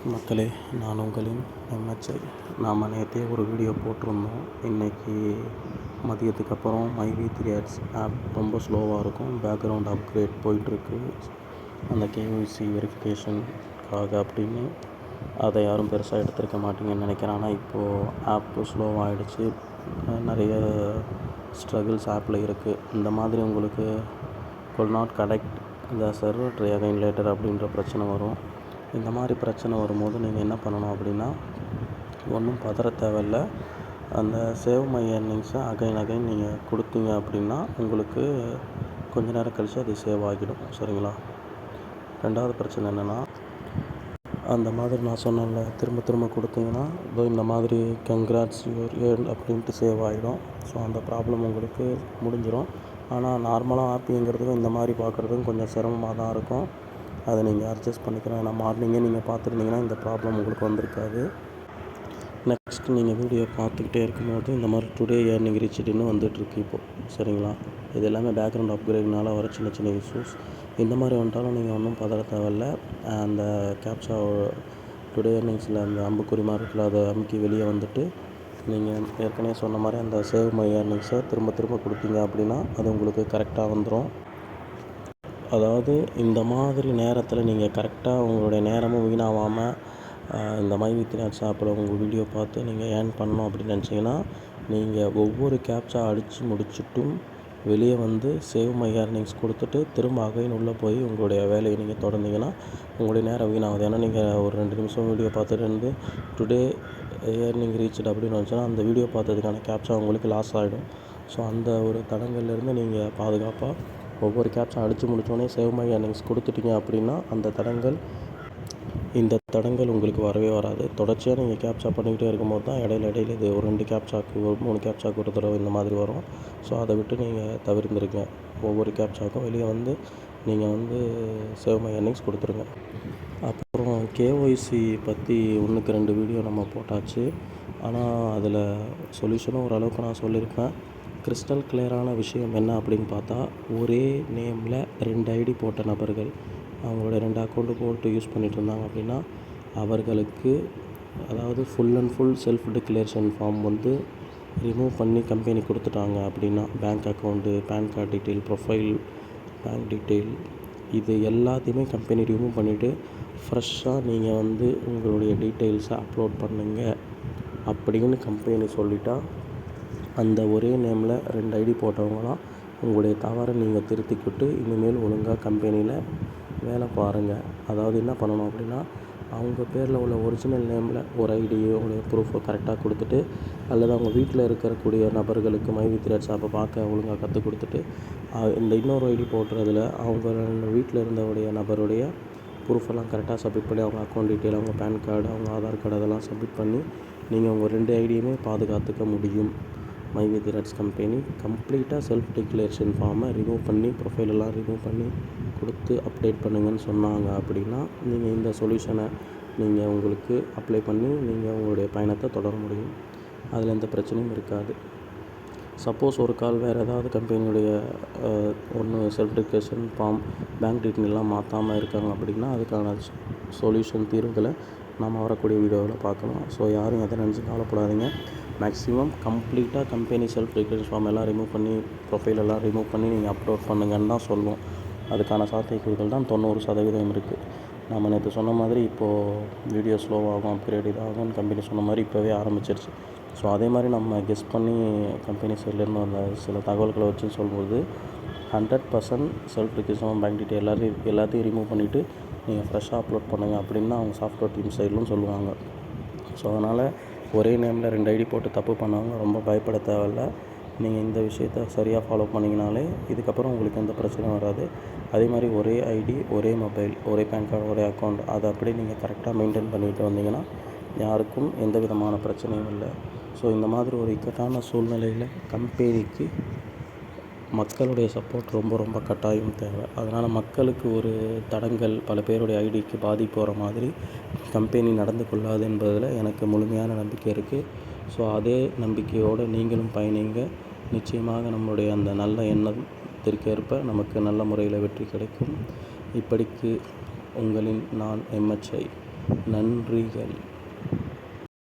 மக்களே, நான் உங்களின் எம்எச்ஐ. நாம் நேற்றே ஒரு வீடியோ போட்டிருந்தோம். இன்றைக்கி மதியத்துக்கு அப்புறம் MyV3 ஆப் ரொம்ப ஸ்லோவாக இருக்கும். பேக்ரவுண்ட் அப்கிரேட் போயிட்டுருக்கு, அந்த கேஒய்சி வெரிஃபிகேஷனுக்காக அப்படின்னு. அதை யாரும் பெருசாக எடுத்துருக்க மாட்டீங்கன்னு நினைக்கிறேன். ஆனால் இப்போது ஆப்பு ஸ்லோவாகிடுச்சு. நிறைய ஸ்ட்ரகிள்ஸ் ஆப்பில் இருக்குது. இந்த மாதிரி உங்களுக்கு could not connect the server, try again later அப்படின்ற பிரச்சனை வரும். இந்த மாதிரி பிரச்சனை வரும்போது நீங்கள் என்ன பண்ணணும் அப்படின்னா, ஒன்றும் பதற தேவையில்லை. அந்த சேவ் மை ஏர்னிங்ஸை அகைன் நீங்கள் கொடுத்தீங்க அப்படின்னா உங்களுக்கு கொஞ்ச நேரம் கழித்து அது சேவ் ஆகிடும். சரிங்களா? ரெண்டாவது பிரச்சனை என்னென்னா, அந்த மாதிரி நான் சொன்னேன்ல, திரும்ப கொடுத்தீங்கன்னா இந்த மாதிரி கங்க்ராட்ஸ் யுவர் ஏர்ன் அப்படின்ட்டு சேவ் ஆகிடும். ஸோ அந்த ப்ராப்ளம் உங்களுக்கு முடிஞ்சிடும். ஆனால் நார்மலாக ஆப்பிங்கிறதுக்கும் இந்த மாதிரி பார்க்குறதுக்கும் கொஞ்சம் சிரமமாக தான் இருக்கும். அதை நீங்கள் அட்ஜஸ்ட் பண்ணிக்கணும். ஏன்னா மார்னிங்கே நீங்கள் பார்த்துருந்தீங்கன்னா இந்த ப்ராப்ளம் உங்களுக்கு வந்திருக்காது. நெக்ஸ்ட் நீங்கள் வீடியோ பார்த்துக்கிட்டே இருக்கும்போது இந்த மாதிரி டுடே ஏர்னிங் ரீச்டுன்னு வந்துட்டுருக்கு இப்போது. சரிங்களா? இது எல்லாமே பேக்ரவுண்ட் அப்கிரேட்னால வர சின்ன இஷ்யூஸ். இந்த மாதிரி வந்துட்டாலும் நீங்கள் ஒன்றும் பதற தேவையில்ல. அந்த கேப்சா டுடே ஏர்னிங்ஸில் அந்த அம்புக்குறி மாதிரி இருக்குல்ல, அதை அமுக்கி வெளியே வந்துட்டு நீங்கள் ஏற்கனவே சொன்ன மாதிரி அந்த சேவ் மை ஏர்னிங்ஸை திரும்ப கொடுத்தீங்க அப்படின்னா அது உங்களுக்கு கரெக்டாக வந்துடும். அதாவது இந்த மாதிரி நேரத்தில் நீங்கள் கரெக்டாக உங்களுடைய நேரமும் வீணாகாமல் இந்த MyV3 ஆப்பில் உங்கள் வீடியோ பார்த்து நீங்கள் ஏர்ன் பண்ணணும் அப்படின்னு நினச்சிங்கன்னா, நீங்கள் ஒவ்வொரு கேப்சா அடித்து முடிச்சுட்டும் வெளியே வந்து சேவ் மை ஏர்னிங்ஸ் கொடுத்துட்டு திரும்ப அகைன் உள்ளே போய் உங்களுடைய வேலையை நீங்கள் தொடர்ந்தீங்கன்னா உங்களுடைய நேரம் வீணாகுது. ஏன்னா நீங்கள் ஒரு 2 நிமிஷம் வீடியோ பார்த்துட்டு இருந்து டுடே ஏர்னிங் ரீச்டு அப்படின்னு வந்துச்சுன்னா அந்த வீடியோ பார்த்ததுக்கான கேப்சா உங்களுக்கு லாஸ் ஆகிடும். ஸோ அந்த ஒரு தடங்கள்லேருந்து நீங்கள் பாதுகாப்பாக ஒவ்வொரு கேப்சா அடித்து முடித்தோடனே சேவ் மை ஏர்னிங்ஸ் கொடுத்துட்டீங்க அப்படின்னா இந்த தடங்கள் உங்களுக்கு வரவே வராது. தொடர்ச்சியாக நீங்கள் கேப்சா பண்ணிக்கிட்டே இருக்கும்போது தான் இடையில இது ஒரு 2 கேப்சாக்கு ஒரு 3 கேப்சாக்கு ஒரு தடவை இந்த மாதிரி வரும். ஸோ அதை விட்டு நீங்கள் தவிர்த்துருங்க. ஒவ்வொரு கேப்சாக்கும் வெளியே வந்து நீங்கள் வந்து சேவ் மை ஏர்னிங்ஸ் கொடுத்துருங்க. அப்புறம் கேஒய்சி பற்றி 1க்கு 2 வீடியோ நம்ம போட்டாச்சு. ஆனால் அதில் சொல்யூஷனும் ஓரளவுக்கு நான் சொல்லியிருப்பேன். கிறிஸ்டல் கிளியரான விஷயம் என்ன அப்படின்னு பார்த்தா, ஒரே நேமில் 2 ஐடி போட்ட நபர்கள் அவங்களோட 2 அக்கௌண்ட்டு போட்டு யூஸ் பண்ணிகிட்டு இருந்தாங்க அப்படின்னா அவர்களுக்கு, அதாவது full and full self declaration form வந்து ரிமூவ் பண்ணி கம்பெனி கொடுத்துட்டாங்க அப்படின்னா, bank account, PAN card detail, profile, bank detail, இது எல்லாத்தையுமே கம்பெனி ரிமூவ் பண்ணிவிட்டு ஃப்ரெஷ்ஷாக நீங்கள் வந்து உங்களுடைய டீட்டெயில்ஸை அப்லோட் பண்ணுங்க அப்படின்னு கம்பெனி சொல்லிட்டா, அந்த ஒரே நேமில் 2 ஐடி போட்டவங்களாம் உங்களுடைய தவறை நீங்கள் திருத்திக்கிட்டு இனிமேல் ஒழுங்காக கம்பெனியில் வேலை பாருங்கள். அதாவது என்ன பண்ணணும் அப்படின்னா, அவங்க பேரில் உள்ள ஒரிஜினல் நேமில் ஒரு ஐடியோ உங்களுடைய ப்ரூஃபை கரெக்டாக கொடுத்துட்டு, அல்லது அவங்க வீட்டில் இருக்கக்கூடிய நபர்களுக்கு MyV3 ஆப்பை பார்க்க ஒழுங்காக கற்றுக் கொடுத்துட்டு, இந்த இன்னொரு ஐடி போட்டுறதுல அவங்க வீட்டில் இருந்தவுடைய நபருடைய ப்ரூஃபெல்லாம் கரெக்டாக சப்மிட் பண்ணி அவங்க அக்கௌண்ட் டீட்டெயில், அவங்க பேன் கார்டு, அவங்க ஆதார் கார்டு அதெல்லாம் சப்மிட் பண்ணி நீங்கள் உங்கள் 2 ஐடியுமே பாதுகாத்துக்க முடியும். MyV3 கம்பெனி கம்ப்ளீட்டாக செல்ஃப் டிக்ளரேஷன் ஃபார்மை ரிமூவ் பண்ணி ப்ரொஃபைலெல்லாம் ரிமூவ் பண்ணி கொடுத்து அப்டேட் பண்ணுங்கன்னு சொன்னாங்க அப்படின்னா, நீங்கள் இந்த சொல்யூஷனை நீங்கள் உங்களுக்கு அப்ளை பண்ணி நீங்கள் உங்களுடைய பயணத்தை தொடர முடியும். அதில் எந்த பிரச்சனையும் இருக்காது. சப்போஸ் ஒரு கால் வேறு ஏதாவது கம்பெனியுடைய செல்ஃப் டிக்ளரேஷன் ஃபார்ம், பேங்க் டீட்டெயிலெலாம் மாற்றாமல் இருக்காங்க அப்படின்னா அதுக்கான சொல்யூஷன் தீர்வுகளை நாம் வரக்கூடிய வீடியோவில் பார்க்கலாம். ஸோ யாரும் எதை நினச்சி கவலைப்படாதீங்க. மேக்ஸிமம் கம்ப்ளீட்டாக கம்பெனி செல்ஃப் டிக்ளரேஷன் ஃபார்ம் எல்லாம் ரிமூவ் பண்ணி ப்ரொஃபைலெல்லாம் ரிமூவ் பண்ணி நீங்கள் அப்லோட் பண்ணுங்கன்னு தான் சொல்லுவோம். அதுக்கான சாத்தியக்கூறுகள் தான் 90% இருக்குது. நம்ம நேற்று சொன்ன மாதிரி இப்போது வீடியோ ஸ்லோவாகும், அப்கிரேட் இதாகும் கம்பெனி சொன்ன மாதிரி இப்போவே ஆரம்பிச்சிருச்சு. ஸோ அதே மாதிரி நம்ம கெஸ் பண்ணி கம்பெனி சைட்லேருந்து அந்த சில தகவல்களை வச்சு சொல்லும்போது 100% செல்ஃப் டிக்ளரேஷன், பேங்க் டீட்டெயில் எல்லாத்தையும் ரிமூவ் பண்ணிவிட்டு நீங்கள் ஃப்ரெஷ்ஷாக அப்லோட் பண்ணுங்கள் அப்படின்னு தான் அவங்க சாஃப்ட்வேர் டீம் சைட்லும் சொல்லுவாங்க. ஸோ அதனால் ஒரே நேமில் 2 ஐடி போட்டு தப்பு பண்ணவங்க ரொம்ப பயப்பட தேவையில்ல. நீங்கள் இந்த விஷயத்த சரியாக ஃபாலோ பண்ணிங்கனாலே இதுக்கப்புறம் உங்களுக்கு எந்த பிரச்சனையும் வராது. அதே மாதிரி ஒரே ஐடி, ஒரே மொபைல், ஒரே பேன் கார்டு, ஒரே அக்கௌண்ட், அதை அப்படியே நீங்கள் கரெக்டாக மெயின்டைன் பண்ணிட்டு வந்தீங்கன்னா யாருக்கும் எந்த விதமான பிரச்சனையும் இல்லை. ஸோ இந்த மாதிரி ஒரு இக்கட்டான சூழ்நிலையில் கம்பெனிக்கு மக்களுடைய சப்போர்ட் ரொம்ப கட்டாயம் தேவை. அதனால் மக்களுக்கு ஒரு தடங்கல், பல பேருடைய ஐடிக்கு பாதிப்பு வர மாதிரி கம்பெனி நடந்து கொள்ளாது என்பதில் எனக்கு முழுமையான நம்பிக்கை இருக்குது. ஸோ அதே நம்பிக்கையோடு நீங்களும் பயணிங்க. நிச்சயமாக நம்மளுடைய அந்த நல்ல எண்ணத்திற்கேற்ப நமக்கு நல்ல முறையில் வெற்றி கிடைக்கும். இப்படிக்கு உங்களின் நான் எம்எச்ஐ. நன்றிகள்.